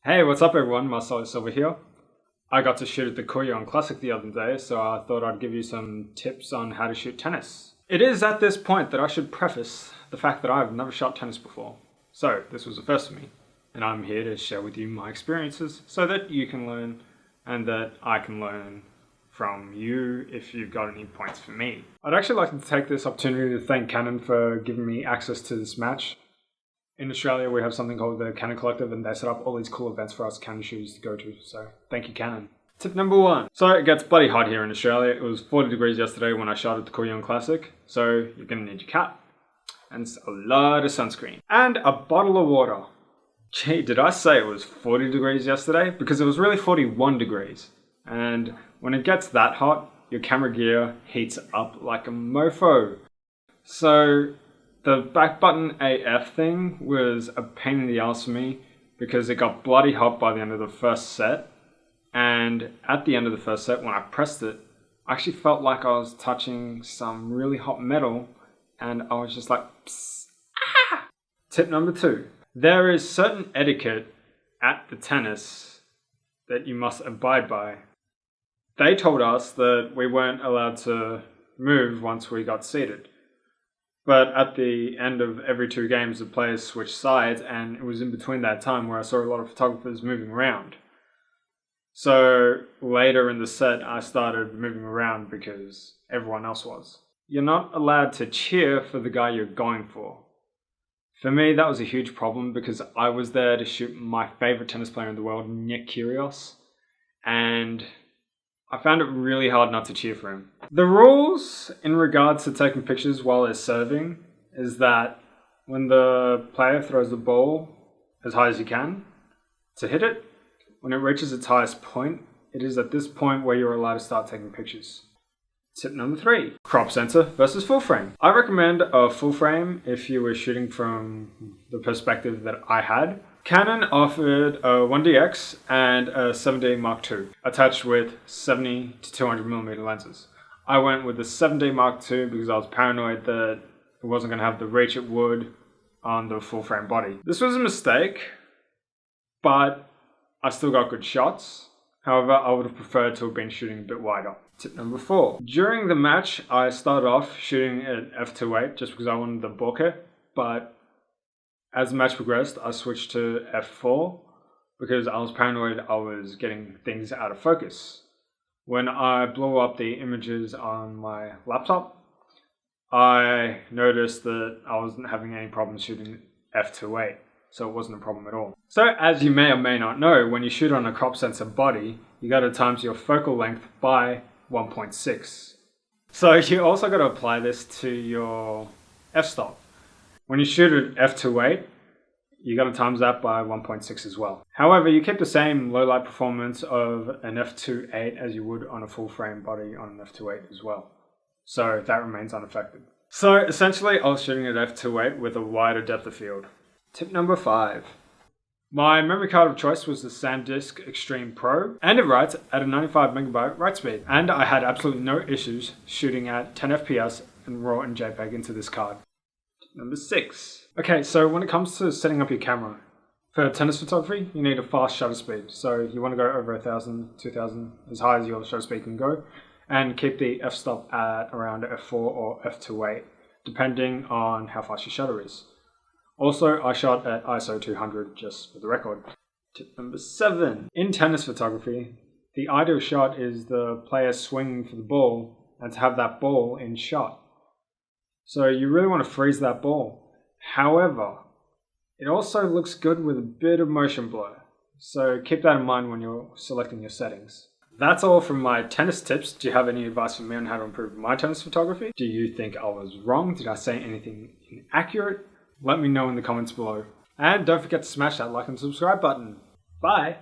Hey, what's up everyone? Marcelo Silva here. I got to shoot at the Kooyong Classic the other day, so I thought I'd give you some tips on how to shoot tennis. It is at this point that I should preface the fact that I've never shot tennis before. So, this was a first for me, and I'm here to share with you my experiences so that you can learn and that I can learn from you if you've got any points for me. I'd actually like to take this opportunity to thank Canon for giving me access to this match. In Australia, we have something called the Canon Collective, and they set up all these cool events for us Canon shooters to go to, so thank you, Canon. Tip number 1. So it gets bloody hot here in Australia. It was 40 degrees yesterday when I shot at the Kooyong Classic, so you're going to need your cap, and a lot of sunscreen, and a bottle of water. Gee, did I say it was 40 degrees yesterday? Because it was really 41 degrees, and when it gets that hot, your camera gear heats up like a mofo. So the back button AF thing was a pain in the ass for me because it got bloody hot by the end of the first set. And at the end of the first set, when I pressed it, I actually felt like I was touching some really hot metal, and I was just like, psst, ah! Tip number 2. There is certain etiquette at the tennis that you must abide by. They told us that we weren't allowed to move once we got seated. But at the end of every 2 games, the players switched sides, and it was in between that time where I saw a lot of photographers moving around. So later in the set, I started moving around because everyone else was. You're not allowed to cheer for the guy you're going for. For me, that was a huge problem because I was there to shoot my favorite tennis player in the world, Nick Kyrgios, and I found it really hard not to cheer for him. The rules in regards to taking pictures while they're serving is that when the player throws the ball as high as you can to hit it, when it reaches its highest point, it is at this point where you're allowed to start taking pictures. Tip number 3, crop sensor versus full frame. I recommend a full frame if you were shooting from the perspective that I had. Canon offered a 1DX and a 7D Mark II attached with 70 to 200mm lenses. I went with the 7D Mark II because I was paranoid that it wasn't going to have the reach it would on the full frame body. This was a mistake, but I still got good shots. However, I would have preferred to have been shooting a bit wider. Tip number 4. During the match, I started off shooting at f2.8 just because I wanted the bokeh, but as the match progressed, I switched to f4 because I was paranoid I was getting things out of focus. When I blew up the images on my laptop, I noticed that I wasn't having any problems shooting f2.8, so it wasn't a problem at all. So as you may or may not know, when you shoot on a crop sensor body, you got to times your focal length by 1.6. So you also got to apply this to your f-stop. When you shoot at f2.8, you got to times that by 1.6 as well. However, you keep the same low light performance of an f2.8 as you would on a full frame body on an f2.8 as well. So that remains unaffected. So essentially, I was shooting at f2.8 with a wider depth of field. Tip number 5. My memory card of choice was the SanDisk Extreme Pro, and it writes at a 95MB write speed. And I had absolutely no issues shooting at 10 FPS and RAW and JPEG into this card. Number 6. Okay, so when it comes to setting up your camera, for tennis photography, you need a fast shutter speed. So you want to go over 1,000, 2,000, as high as your shutter speed can go, and keep the f-stop at around f4 or f2.8, depending on how fast your shutter is. Also, I shot at ISO 200 just for the record. Tip number 7. In tennis photography, the ideal shot is the player swinging for the ball and to have that ball in shot. So you really want to freeze that ball. However, it also looks good with a bit of motion blur. So keep that in mind when you're selecting your settings. That's all from my tennis tips. Do you have any advice for me on how to improve my tennis photography? Do you think I was wrong? Did I say anything inaccurate? Let me know in the comments below. And don't forget to smash that like and subscribe button. Bye!